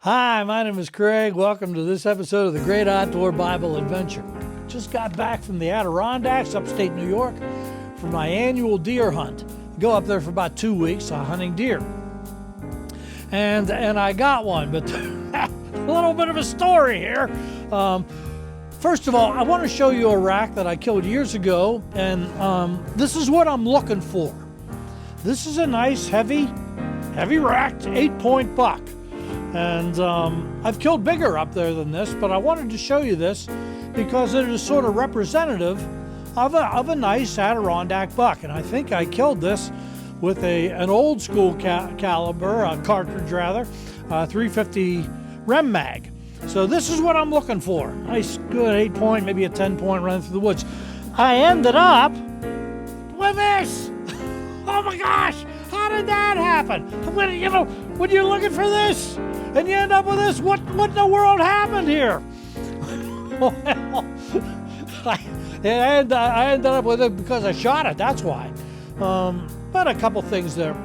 Hi, my name is Craig. Welcome to this episode of the Great Outdoor Bible Adventure. Just got back from the Adirondacks, upstate New York, for my annual deer hunt. I go up there for about 2 weeks hunting deer. And I got one, but a little bit of a story here. First of all, I want to show you a rack that I killed years ago, and this is what I'm looking for. This is a nice, heavy racked 8-point buck. And I've killed bigger up there than this, but I wanted to show you this because it is sort of representative of a nice Adirondack buck. And I think I killed this with an old school caliber, a cartridge rather, 350 Rem Mag. So this is what I'm looking for. Nice, good 8-point, maybe a 10-point run through the woods. I ended up with this. Oh my gosh, how did that happen? When you're looking for this and you end up with this, what in the world happened here? Well, I ended up with it because I shot it, that's why. But a couple things there.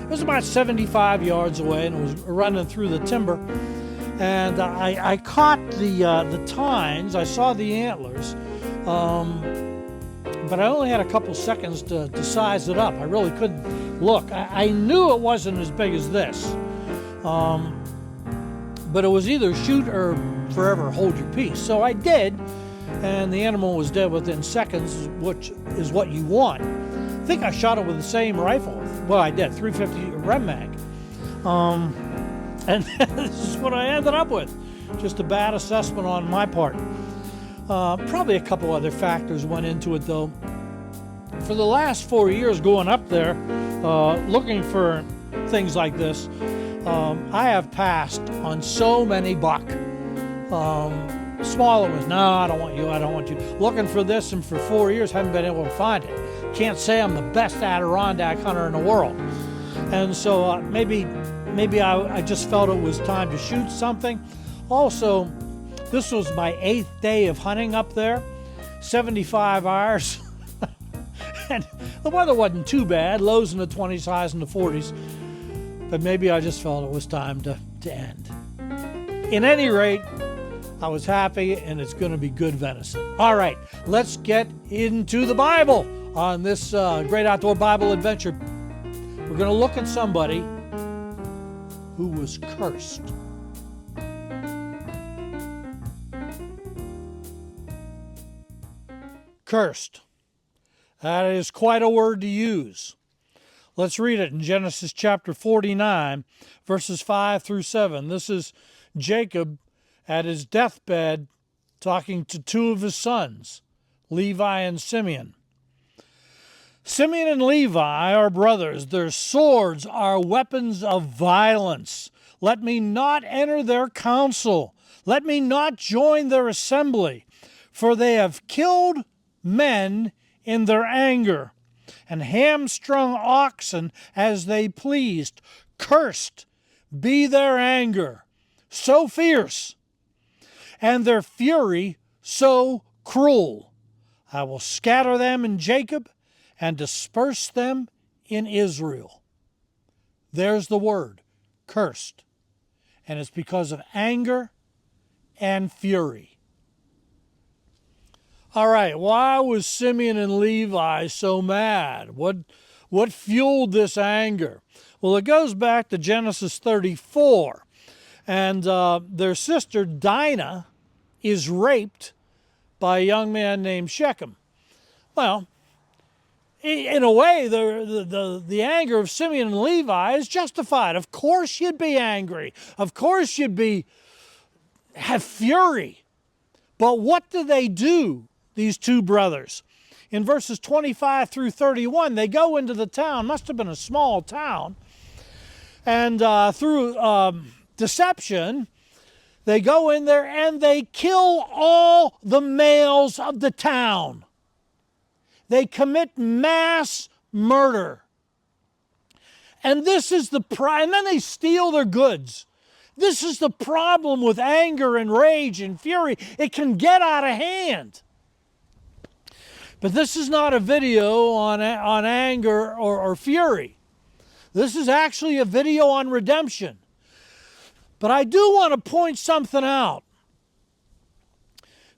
It was about 75 yards away and it was running through the timber. And I caught the tines, I saw the antlers, but I only had a couple seconds to size it up. I really couldn't look. I knew it wasn't as big as this, but it was either shoot or forever hold your peace. So I did, and the animal was dead within seconds, which is what you want. I think I shot it with the same rifle. Well, I did, 350 Rem Mag. And this is what I ended up with. Just a bad assessment on my part. Probably a couple other factors went into it, though. For the last 4 years going up there, looking for things like this, I have passed on so many buck. Smaller ones, no, I don't want you. Looking for this, and for 4 years, haven't been able to find it. Can't say I'm the best Adirondack hunter in the world. And so maybe I just felt it was time to shoot something. Also, this was my 8th day of hunting up there, 75 hours. And the weather wasn't too bad, lows in the 20s, highs in the 40s. But maybe I just felt it was time to end. In any rate, I was happy, and it's going to be good venison. All right, let's get into the Bible on this Great Outdoor Bible Adventure. We're going to look at somebody who was cursed. Cursed. That is quite a word to use. Let's read it in Genesis chapter 49, verses 5 through 7. This is Jacob at his deathbed talking to two of his sons, Levi and Simeon. Simeon and Levi are brothers. Their swords are weapons of violence. Let me not enter their council. Let me not join their assembly. For they have killed men in their anger, and hamstrung oxen as they pleased. Cursed be their anger, so fierce, and their fury so cruel. I will scatter them in Jacob and disperse them in Israel. There's the word, cursed. And it's because of anger and fury. All right, why was Simeon and Levi so mad? What fueled this anger? Well, it goes back to Genesis 34. And their sister Dinah is raped by a young man named Shechem. Well, in a way, the anger of Simeon and Levi is justified. Of course you'd be angry. Of course you'd have fury. But what do they do, these two brothers? In verses 25 through 31, they go into the town, must have been a small town, and through deception, they go in there and they kill all the males of the town. They commit mass murder. And this is and then they steal their goods. This is the problem with anger and rage and fury. It can get out of hand. But this is not a video on anger or fury. This is actually a video on redemption. But I do want to point something out.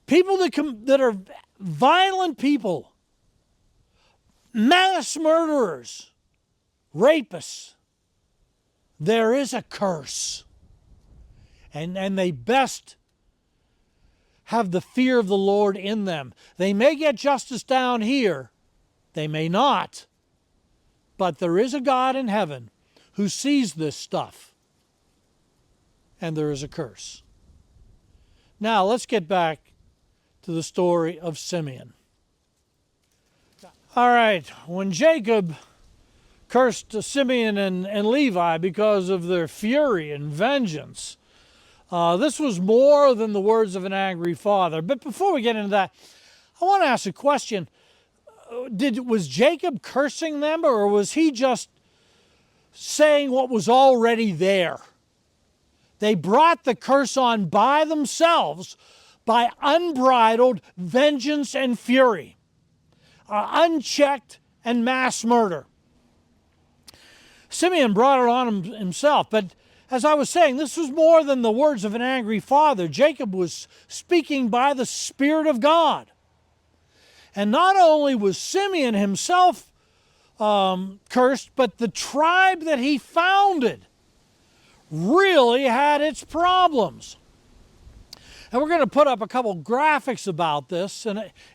People that are violent people, mass murderers, rapists, there is a curse. And they best have the fear of the Lord in them. They may get justice down here. They may not. But there is a God in heaven who sees this stuff. And there is a curse. Now, let's get back to the story of Simeon. All right, when Jacob cursed Simeon and Levi because of their fury and vengeance, this was more than the words of an angry father. But before we get into that, I want to ask a question. Was Jacob cursing them, or was he just saying what was already there? They brought the curse on by themselves by unbridled vengeance and fury, unchecked and mass murder. Simeon brought it on himself, but as I was saying, this was more than the words of an angry father. Jacob was speaking by the Spirit of God. And not only was Simeon himself cursed, but the tribe that he founded really had its problems. And we're going to put up a couple graphics about this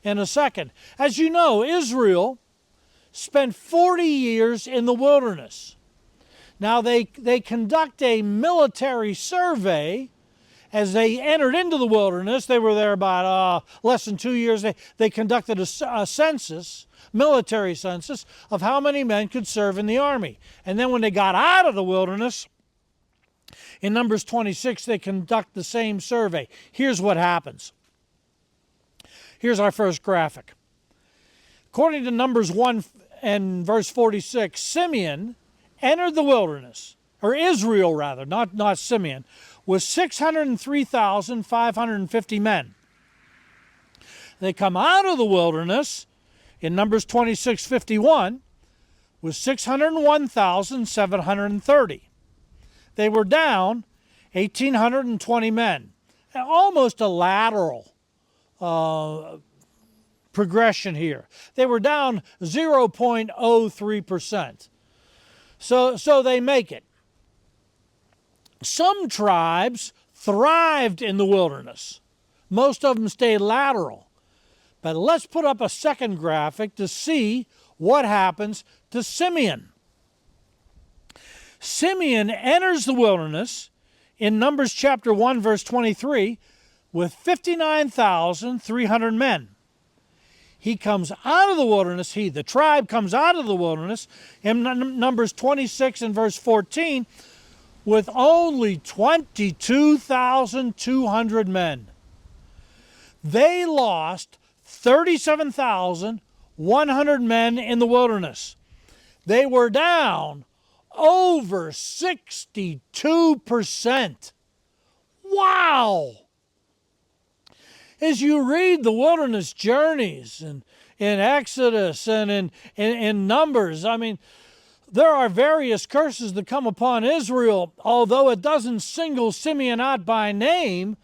in a second. As you know, Israel spent 40 years in the wilderness. Now, they conduct a military survey as they entered into the wilderness. They were there about less than 2 years. They conducted a census, military census, of how many men could serve in the army. And then when they got out of the wilderness, in Numbers 26, they conduct the same survey. Here's what happens. Here's our first graphic. According to Numbers 1 and verse 46, Simeon entered the wilderness, or Israel rather, not Simeon, with 603,550 men. They come out of the wilderness in Numbers 26:51 with 601,730. They were down 1,820 men. Almost a lateral progression here. They were down 0.03%. So they make it. Some tribes thrived in the wilderness. Most of them stayed lateral. But let's put up a second graphic to see what happens to Simeon. Simeon enters the wilderness in Numbers chapter 1, verse 23, with 59,300 men. He comes out of the wilderness, the tribe comes out of the wilderness in Numbers 26 and verse 14 with only 22,200 men. They lost 37,100 men in the wilderness. They were down over 62%. Wow! As you read the wilderness journeys in Exodus and in Numbers, I mean, there are various curses that come upon Israel. Although it doesn't single Simeon out by name,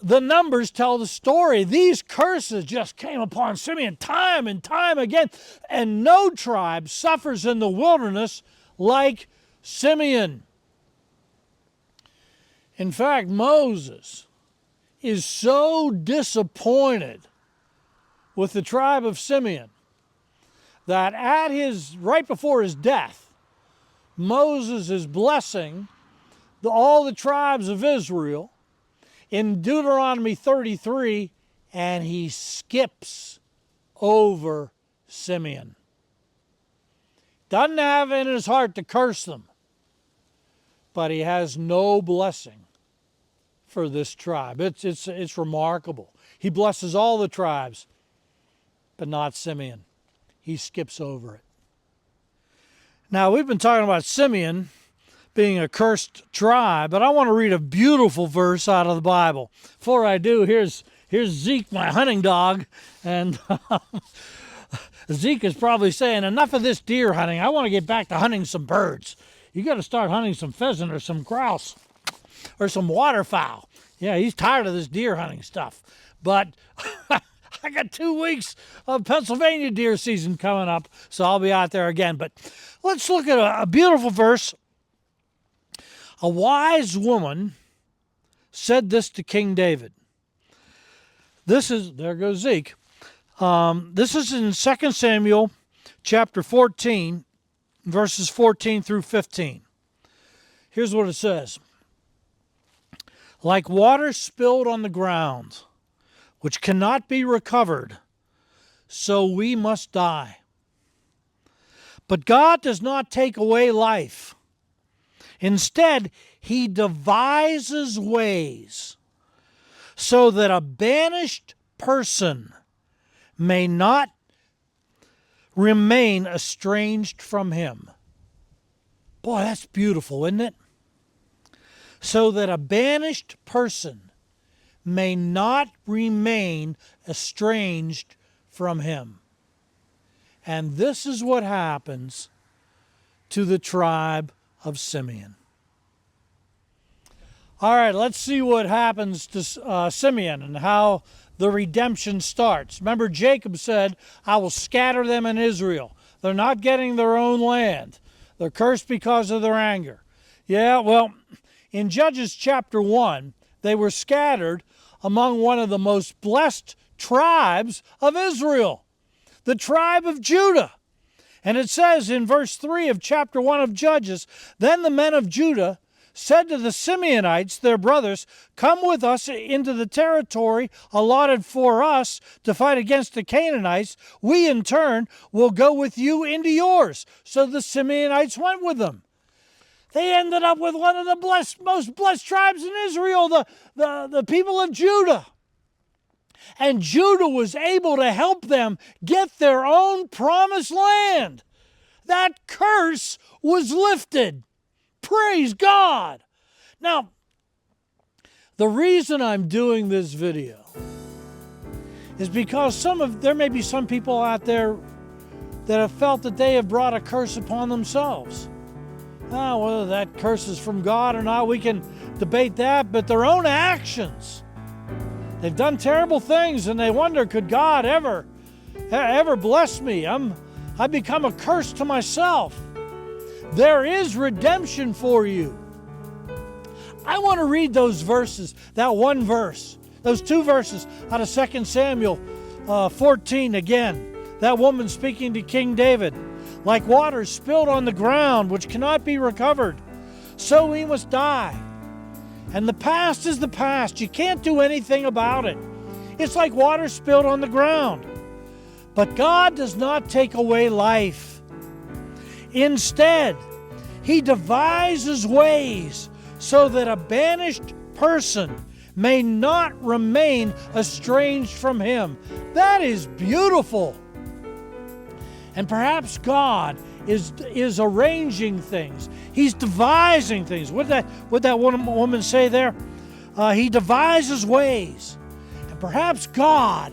the Numbers tell the story. These curses just came upon Simeon time and time again, and no tribe suffers in the wilderness like Simeon. In fact, Moses is so disappointed with the tribe of Simeon that right before his death, Moses is blessing all the tribes of Israel in Deuteronomy 33, and he skips over Simeon. Doesn't have it in his heart to curse them, but he has no blessing for this tribe. It's remarkable. He blesses all the tribes, but not Simeon. He skips over it. Now, we've been talking about Simeon being a cursed tribe, but I want to read a beautiful verse out of the Bible. Before I do, here's Zeke, my hunting dog, and Zeke is probably saying, enough of this deer hunting. I want to get back to hunting some birds. You got to start hunting some pheasant or some grouse. or some waterfowl. Yeah, he's tired of this deer hunting stuff. But I got 2 weeks of Pennsylvania deer season coming up, so I'll be out there again. But let's look at a beautiful verse. A wise woman said this to King David. There goes Zeke. This is in 2 Samuel chapter 14, verses 14 through 15. Here's what it says. Like water spilled on the ground, which cannot be recovered, so we must die. But God does not take away life. Instead, he devises ways so that a banished person may not remain estranged from him. Boy, that's beautiful, isn't it? So that a banished person may not remain estranged from him. And this is what happens to the tribe of Simeon. All right, let's see what happens to Simeon and how the redemption starts. Remember, Jacob said, I will scatter them in Israel. They're not getting their own land. They're cursed because of their anger. Yeah, well, in Judges chapter 1, they were scattered among one of the most blessed tribes of Israel, the tribe of Judah. And it says in verse 3 of chapter 1 of Judges, then the men of Judah said to the Simeonites, their brothers, come with us into the territory allotted for us to fight against the Canaanites. We, in turn, will go with you into yours. So the Simeonites went with them. They ended up with one of the most blessed tribes in Israel, the people of Judah. And Judah was able to help them get their own promised land. That curse was lifted. Praise God. Now, the reason I'm doing this video is because there may be some people out there that have felt that they have brought a curse upon themselves. Whether that curse is from God or not, we can debate that, but their own actions. They've done terrible things and they wonder, could God ever bless me? I've become a curse to myself. There is redemption for you. I want to read those verses, that one verse, those two verses out of 2 Samuel 14 again. That woman speaking to King David. Like water spilled on the ground, which cannot be recovered, so we must die. And the past is the past. You can't do anything about it. It's like water spilled on the ground. But God does not take away life. Instead, he devises ways so that a banished person may not remain estranged from him. That is beautiful. And perhaps God is arranging things. He's devising things. What did that woman say there? He devises ways. And perhaps God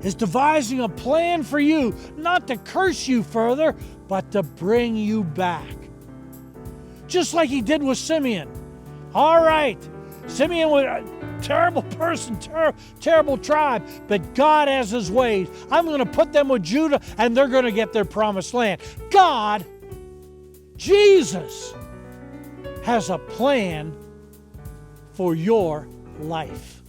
is devising a plan for you, not to curse you further, but to bring you back. Just like he did with Simeon. All right, Simeon was a terrible person, terrible tribe, but God has his ways. I'm going to put them with Judah, and they're going to get their promised land. God, Jesus, has a plan for your life.